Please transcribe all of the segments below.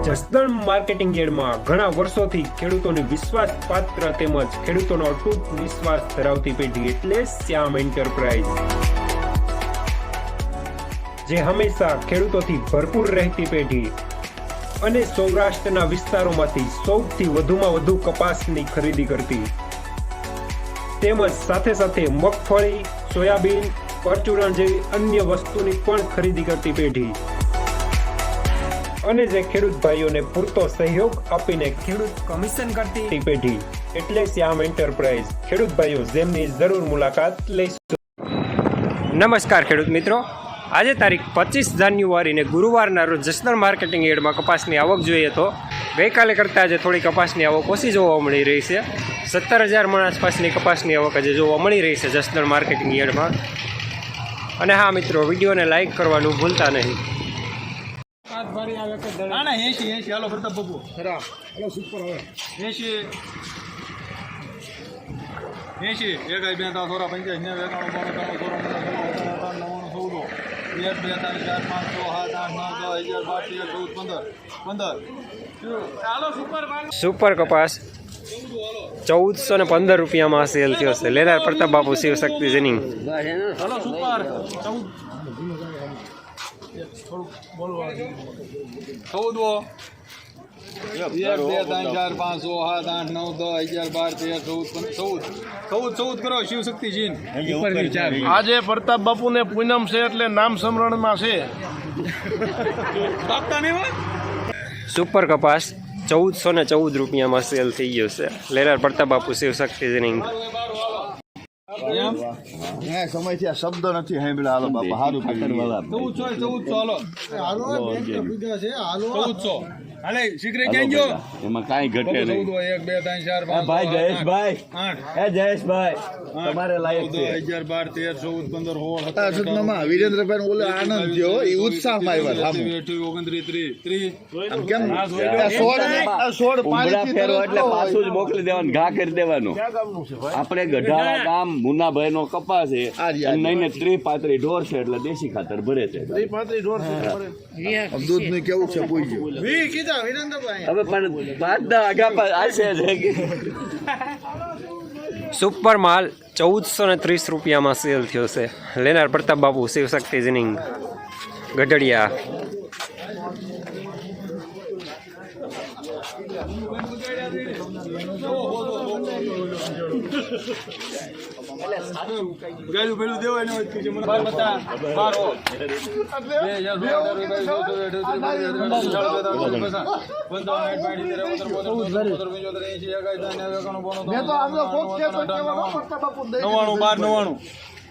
Jasdan marketing યાર્ડમાં ઘણા વર્ષોથી ખેડૂતોની વિશ્વાસપાત્ર તેમજ ખેડૂતોનો અતૂટ વિશ્વાસ ધરાવતી પેઢી એટલે શ્યામ એન્ટરપ્રાઇઝ, જે હંમેશા ખેડૂતોથી ભરપૂર રહેતી પેઢી અને સૌરાષ્ટ્રના વિસ્તારોમાંથી સૌથી વધુમાં વધુ કપાસની ખરીદી કરતી તેમજ સાથે સાથે મગફળી, સોયાબીન, પરચુરણ જેવી અન્ય વસ્તુની પણ ખરીદી કરતી પેઢી અને જે ખેડૂત ભાઈઓને પૂરતો સહયોગ આપીને ખેડૂત કમિશન કરતી પેઢી એટલે શ્યામ એન્ટરપ્રાઇઝ. ખેડૂત ભાઈઓ જેમની જરૂર મુલાકાત લઈશું. નમસ્કાર ખેડૂત મિત્રો, આજે તારીખ 25 જાન્યુઆરીને ગુરુવારના રોજ જસદણ માર્કેટિંગ યાર્ડમાં કપાસની આવક જોઈએ તો ગઈકાલે કરતાં આજે થોડી કપાસની આવક ઓછી જોવા મળી રહી છે. 17,000 મણ આસપાસની કપાસની આવક આજે જોવા મળી રહી છે જસદણ માર્કેટિંગ યાર્ડમાં. અને હા મિત્રો, વિડીયોને લાઇક કરવાનું ભૂલતા નહીં. સુપર કપાસ 1415 રૂપિયામાં સેલ થયો છે. લેનાર પ્રતાપ બાપુ શિવશક્તિ જનિંગ. આજે પ્રતાપ બાપુ ને પૂનમ છે એટલે નામ સમરણ માં છે. સુપર કપાસ 1414 રૂપિયામાં સેલ થઈ ગયો છે. લેનાર પ્રતાપ બાપુ શિવશક્તિ જનિંગ. સમય થી આ શબ્દ નથી સાંભળ્યા. હાલો બાપા, સારું એમાં કાંઈ ઘટે નહીં. ભાઈ જયેશભાઈ, એ જયેશભાઈ તમારે લાયક છે. 11, 12, 13, 14, 15, 16 વિરેન્દ્રભાઈ ઓલો આનંદ થયો, એ ઉત્સાહમાં આવ્યા. 16 ફેરો એટલે પાછું જ મોકલી દેવાનું, ઘા કરી દેવાનું. આપણે ગઢાળા ગામ મુનાભાઈ નો કપાસ છે, નહીં 30-35 ઢોર છે એટલે દેશી ખાતર ભરે છે. દૂધ નું કેવું છે પૂછજો. હવે પણ 5-10 આગા આવશે. સુપર માલ 1430 રૂપિયામાં સેલ થયો છે. લેનાર પ્રતાપ બાપુ શિવશક્તિ જનિંગ ગઢડિયા.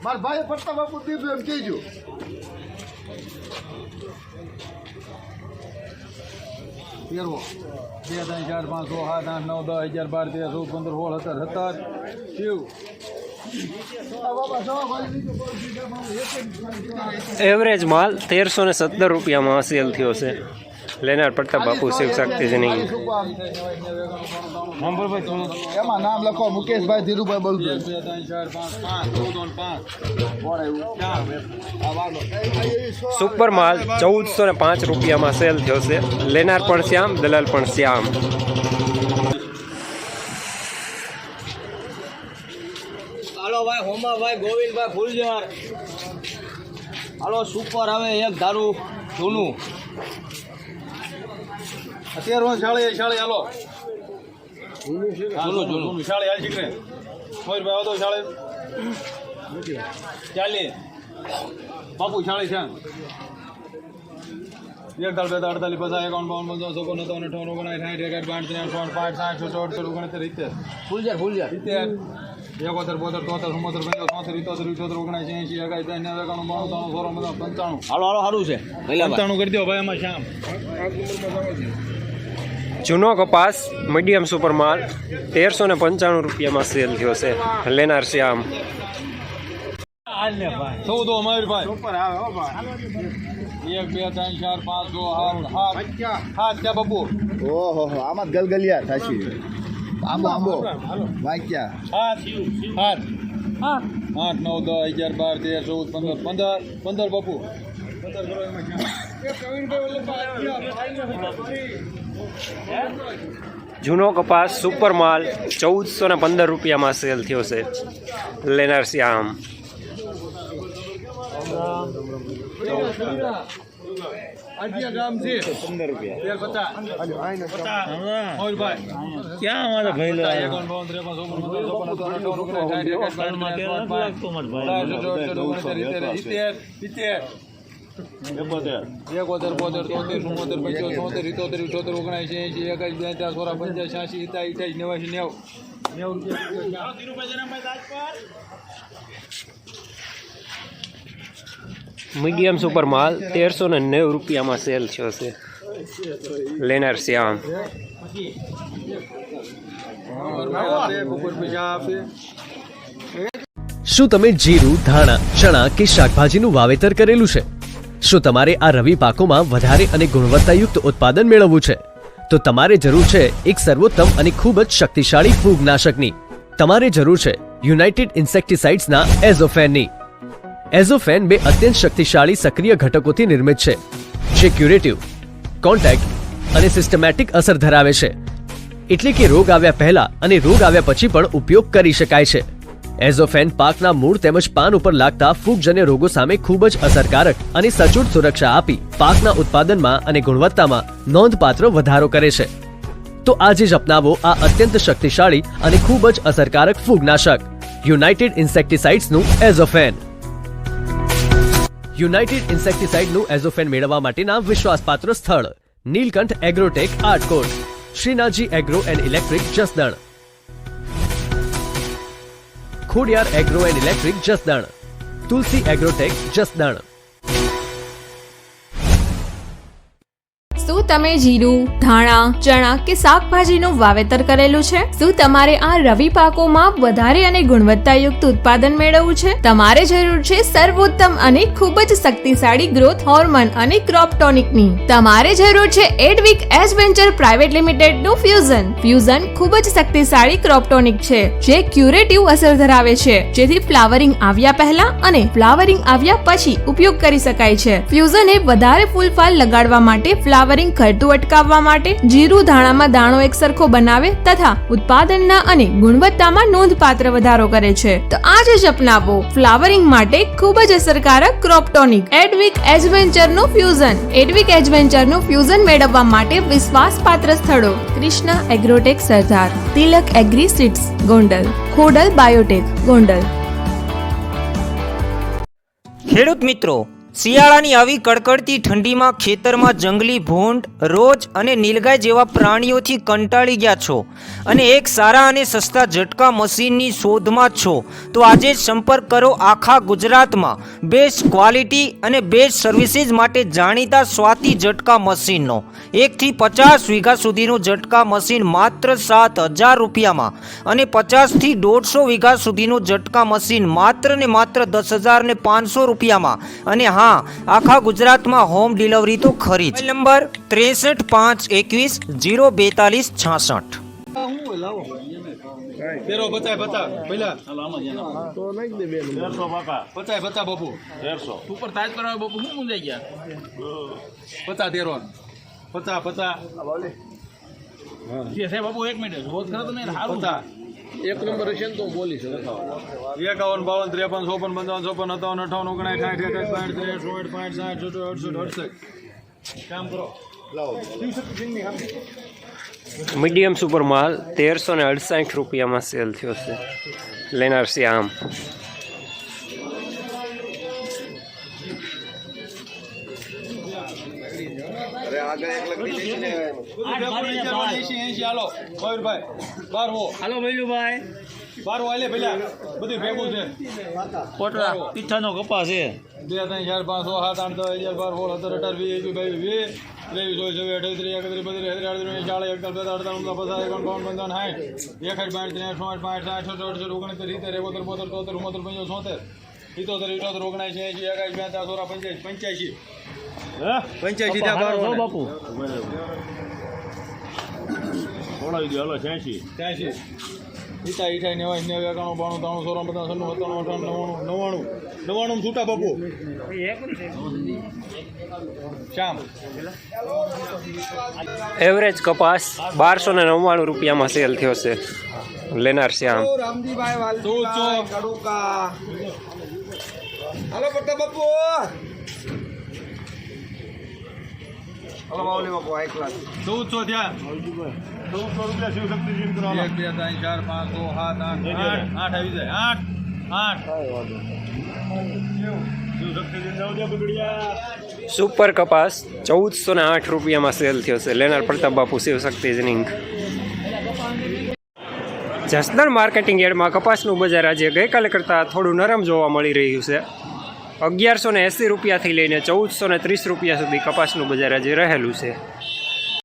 મારા ભાઈ પ્રતાપ બાપુ દીધું એમ કહેજો. તેરવો 2, 3, 4, 5, 6, 7, 8, 9, 10, 11, 12, 13, 14, 15, 16, 17, એવરેજ માલ 1317 રૂપિયામાં સેલ થયો છે. લેનાર પ્રતાપ બાપુ શિવશક્તિ જનિંગ. એમાં નામ લખો મુકેશભાઈ ધીરુભાઈ બોલજો. સુપર માલ 1405 રૂપિયામાં સેલ થયો છે. લેનાર પણ શ્યામ, દલાલ પણ શ્યામ. હાલો ભાઈ હોમાભાઈ ગોવિંદભાઈ ફૂલજાર. હાલો સુપર હવે એક ધારું જૂનું 13 શાળી હાલો જૂનું શાળી હાલ શીખરે મોરભાઈ આવતો શાળી 40 બાપુ શાળી છે. 1, 2, 3, 48, 50, 51, 52, 53, 54, 60, 70, 95 હાલો સારું છે. 95 કરી દો ભાઈ. એમાં શ્યામ જૂનો કપાસ મીડિયમ સુપર માલ 1395 રૂપિયામાં સેલ થયો છે. લેનાર શ્યામ. 14 મયુરભાઈ ઉપર આવે. 1, 2, 3, 4, 5, 6, 7 ત્યાં બાપુ. ઓહો આમાં ગલગલિયા થાશી. આંબો વાંક્યા 8, 9, 10, 11, 12, 13, 14, 15 બાપુ 15 કરો એમાં. જૂનો કપાસ સુપર માલ 1415 રૂપિયામાં સેલ થયો છે. લેનાર શ્યામ. મીડિયમ સુપર માલ 1390 રૂપિયામાં સેલ થયો છે. લેનાર શ્યામ. શું તમે જીરું, ધાણા, ચણા કે શાકભાજીનું વાવેતર કરેલું છે? શું તમારે આ રવિ પાકોમાં વધારે અને ગુણવત્તાયુક્ત ઉત્પાદન મેળવવું છે? તો તમારે જરૂર છે એક સર્વોત્તમ અને ખૂબ જ શક્તિશાળી ફૂગનાશકની. તમારે જરૂર છે યુનાઇટેડ ઇન્સેક્ટિસાઇડ્સના એઝોફેનની. એઝોફેન બે અત્યંત શક્તિશાળી સક્રિય ઘટકોથી નિર્મિત છે, જે ક્યુરેટિવ, કોન્ટેક્ટ અને સિસ્ટમેટિક અસર ધરાવે છે. એટલે કે રોગ આવ્યા પહેલા અને રોગ આવ્યા પછી પણ ઉપયોગ કરી શકાય છે. એઝોફેન પાકના મૂળ તેમજ પાન ઉપર લાગતા ફૂગજન્ય રોગો સામે ખૂબ જ અસરકારક અને સચોટ સુરક્ષા આપી પાકના ઉત્પાદનમાં અને ગુણવત્તામાં નોંધપાત્ર વધારો કરે છે. તો આજે જ અપનાવો આ અત્યંત શક્તિશાળી અને ખૂબ જ અસરકારક ફૂગનાશક યુનાઇટેડ ઇન્સેક્ટિસાઇડ્સનું એઝોફેન. યુનાઇટેડ ઇન્સેક્ટિસાઇડનું એઝોફેન મેળવવા માટેના વિશ્વાસપાત્ર સ્થળ Nilkanth agrotech Atkot, Shrinathji agro and electric Jasdan, Khodiyar agro and electric Jasdan, Tulsi agrotech Jasdan. શું તમે જીરું, ધાણા, ચણા કે શાકભાજીનું વાવેતર કરેલું છે? શું તમારે આ રવિ પાકોમાં વધારે અને ગુણવત્તાયુક્ત ઉત્પાદન મેળવવું છે? તમારે જરૂર છે સર્વોત્તમ અને ખૂબ જ શક્તિશાળી ગ્રોથ હોર્મોન અને ક્રોપ ટોનિકની. તમારે જરૂર છે એડવિક એડવેન્ચર પ્રાઇવેટ લિમિટેડનું ફ્યુઝન. ફ્યુઝન ખૂબ જ શક્તિશાળી ક્રોપ ટોનિક છે, જે ક્યુરેટિવ અસર ધરાવે છે, જેથી ફ્લાવરિંગ આવ્યા પહેલા અને ફ્લાવરિંગ આવ્યા પછી ઉપયોગ કરી શકાય છે. ફ્યુઝન એ વધારે ફૂલફાલ લગાડવા માટે, ફ્લાવરિંગ ઘટતું અટકાવવા માટે, જીરું ધાણામાં દાણો એકસરખો બનાવે તથા ઉત્પાદનના અને ગુણવત્તામાં નોંધપાત્ર વધારો કરે છે. તો આજે જ અપનાવો ફ્લાવરિંગ માટે ખૂબ જ અસરકારક ક્રોપ ટોનિક એડવિક એડવેન્ચરનું ફ્યુઝન. એડવિક એડવેન્ચરનું ફ્યુઝન મેળવવા માટે વિશ્વાસપાત્ર સ્થળો Krishna agrotech Sardar, Tilak agri seeds Gondal, Khodal biotech Gondal. ખેડૂત મિત્રો, શિયાળાની આવી કડકડતી ઠંડીમાં ખેતરમાં જંગલી ભૂંડ, રોજ અને નીલગાય જેવા પ્રાણીઓથી કંટાળી ગયા છો અને એક સારા અને સસ્તા ઝટકા મશીનની શોધમાં છો, તો આજે જ સંપર્ક કરો આખા ગુજરાતમાં બેસ્ટ ક્વોલિટી અને બેસ્ટ સર્વિસીસ માટે જાણીતા સ્વાતિ ઝટકા મશીનનો. 1 થી 50 વીઘા સુધીનું ઝટકા મશીન માત્ર 7,000 રૂપિયામાં અને 50 થી 150 વીઘા સુધીનું ઝટકા મશીન માત્ર ને માત્ર 10,500 રૂપિયામાં. અને હા, આખા ગુજરાતમાં હોમ ડિલિવરી તો ખરી જ. નંબર 6351204266. એક નંબર હશે ને તો બોલી શકે. 51 52 53 54 55 57 58 કામ કરો. મીડિયમ સુપર માલ 1368 રૂપિયામાં સેલ થયો છે. લેનાર શ્યામ. પિઠ્ઠાનો કપાસ છે. 2 3 4 5 6 7 8 10 11 12 13 બાપુ ઈઠાઈ 90 91 92 93 94 95 96 97 98 99 છૂટા બાપુ શ્યામ એવરેજ કપાસ 1299 રૂપિયામાં સેલ થયો છે. લેનાર શ્યામ. હાલો પટ્ટા બાપુ હાલો માવલી બાપુ હાઈ ક્લાસ 1400 થયા 1400 રૂપિયા શિવશક્તિ જીમ કરો 1 2 3 4 5 6 7 8 8 આવી જાય 8 સુપર કપાસ 1408 રૂપિયામાં સેલ થયો છે. લેનાર પ્રતાપ બાપુ શિવશક્તિ જીનિંગ. જસદણ માર્કેટિંગ યાર્ડમાં કપાસનું બજાર આજે ગઈકાલે કરતાં થોડું નરમ જોવા મળી રહ્યું છે. 1180 રૂપિયાથી લઈને 1430 રૂપિયા સુધી કપાસનું બજાર આજે રહેલું છે.